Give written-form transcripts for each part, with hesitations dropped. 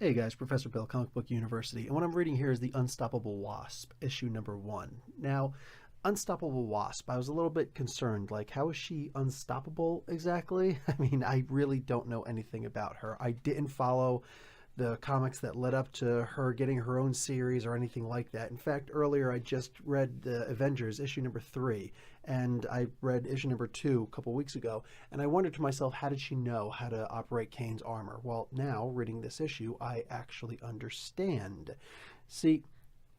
Hey guys, Professor Bill, Comic Book University, and what I'm reading here is The Unstoppable Wasp, issue number 1. Now, Unstoppable Wasp, I was a little bit concerned, like, how is she unstoppable exactly? I mean, I really don't know anything about her. I didn't follow the comics that led up to her getting her own series or anything like that. In fact, earlier I just read the Avengers issue number 3, and I read issue number 2 a couple weeks ago, and I wondered to myself, how did she know how to operate Kane's armor? Well, now, reading this issue, I actually understand. See,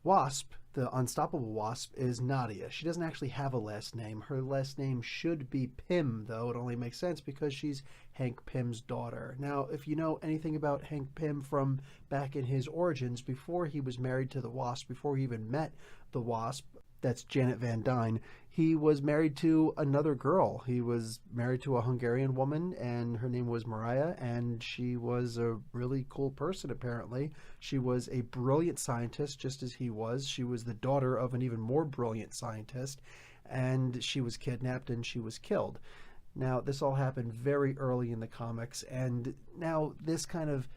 Wasp, the Unstoppable Wasp, is Nadia. She doesn't actually have a last name. Her last name should be Pym, though. It only makes sense because she's Hank Pym's daughter. Now, if you know anything about Hank Pym from back in his origins, before he was married to the Wasp, before he even met the Wasp, that's Janet Van Dyne, he was married to another girl. He was married to a Hungarian woman, and her name was Mariah, and she was a really cool person, apparently. She was a brilliant scientist, just as he was. She was the daughter of an even more brilliant scientist, and she was kidnapped and she was killed. Now, this all happened very early in the comics, and now this kind of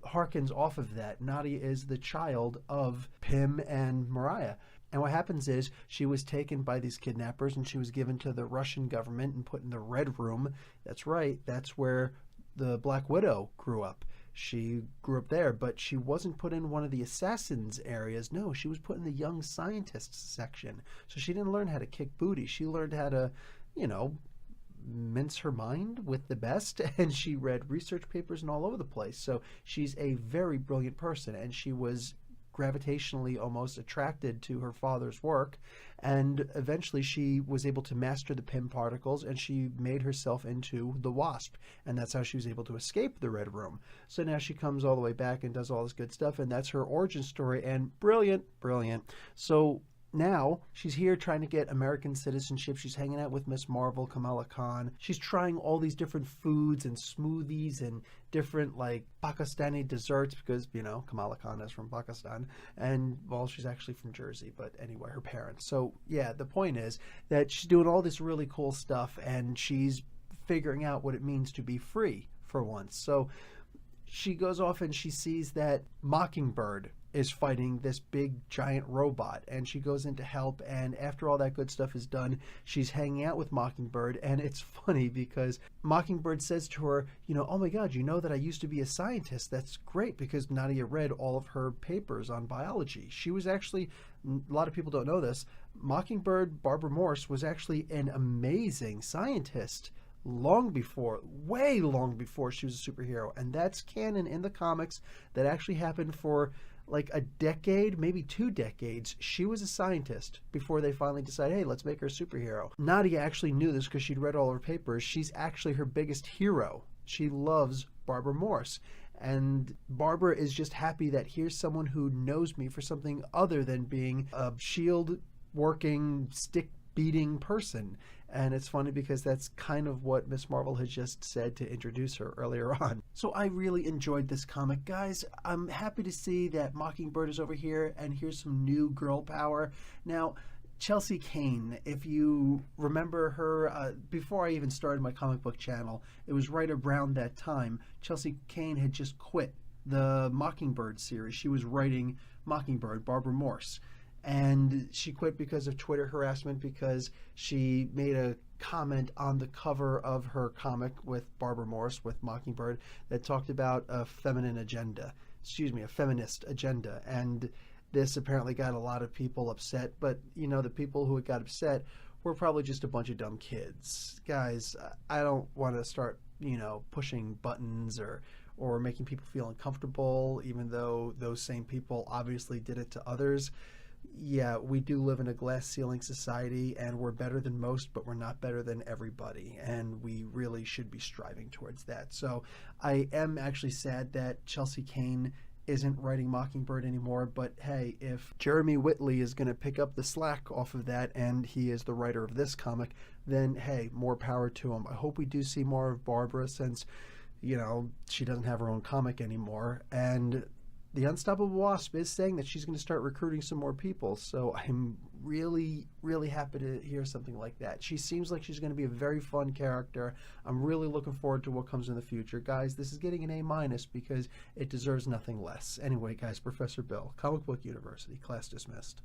harkens off of that. Nadia is the child of Pym and Mariah. And what happens is she was taken by these kidnappers and she was given to the Russian government and put in the Red Room. That's right, that's where the Black Widow grew up. She grew up there, but she wasn't put in one of the assassins areas. No, she was put in the young scientists section. So she didn't learn how to kick booty. She learned how to, mince her mind with the best, and she read research papers and all over the place. So she's a very brilliant person, and she was gravitationally almost attracted to her father's work, and eventually she was able to master the Pym particles, and she made herself into the Wasp, and that's how she was able to escape the Red Room. So now she comes all the way back and does all this good stuff, and that's her origin story, and brilliant. So now she's here trying to get American citizenship. She's hanging out with Miss Marvel, Kamala Khan. She's trying all these different foods and smoothies and different like Pakistani desserts because, Kamala Khan is from Pakistan. And, well, she's actually from Jersey, but anyway, her parents. So, yeah, the point is that she's doing all this really cool stuff and she's figuring out what it means to be free for once. So she goes off and she sees that Mockingbird is fighting this big giant robot, and she goes in to help, and after all that good stuff is done, she's hanging out with Mockingbird. And it's funny because Mockingbird says to her, oh my god, you know that I used to be a scientist. That's great, because Nadia read all of her papers on biology. She was actually, a lot of people don't know this, Mockingbird, Barbara Morse, was actually an amazing scientist way long before she was a superhero. And that's canon in the comics. That actually happened for like a decade, maybe 2 decades. She was a scientist before they finally decided, hey, let's make her a superhero. Nadia actually knew this because she'd read all her papers. She's actually her biggest hero. She loves Barbara Morse. And Barbara is just happy that here's someone who knows me for something other than being a shield-working, stick-beating person. And it's funny because that's kind of what Miss Marvel had just said to introduce her earlier on. So I really enjoyed this comic, guys. I'm happy to see that Mockingbird is over here, and here's some new girl power. Now, Chelsea Kane, if you remember her, before I even started my comic book channel, it was right around that time, Chelsea Kane had just quit the Mockingbird series. She was writing Mockingbird, Barbara Morse. And she quit because of Twitter harassment, because she made a comment on the cover of her comic with Barbara Morse, with Mockingbird, that talked about a feminist agenda. And this apparently got a lot of people upset. But, the people who got upset were probably just a bunch of dumb kids. Guys, I don't want to start, pushing buttons or making people feel uncomfortable, even though those same people obviously did it to others. Yeah, we do live in a glass ceiling society, and we're better than most, but we're not better than everybody, and we really should be striving towards that. So I am actually sad that Chelsea Kane isn't writing Mockingbird anymore, but hey, if Jeremy Whitley is going to pick up the slack off of that, and he is the writer of this comic, then hey, more power to him. I hope we do see more of Barbara, since, she doesn't have her own comic anymore. And the Unstoppable Wasp is saying that she's going to start recruiting some more people. So I'm really, really happy to hear something like that. She seems like she's going to be a very fun character. I'm really looking forward to what comes in the future. Guys, this is getting an A- because it deserves nothing less. Anyway, guys, Professor Bill, Comic Book University, class dismissed.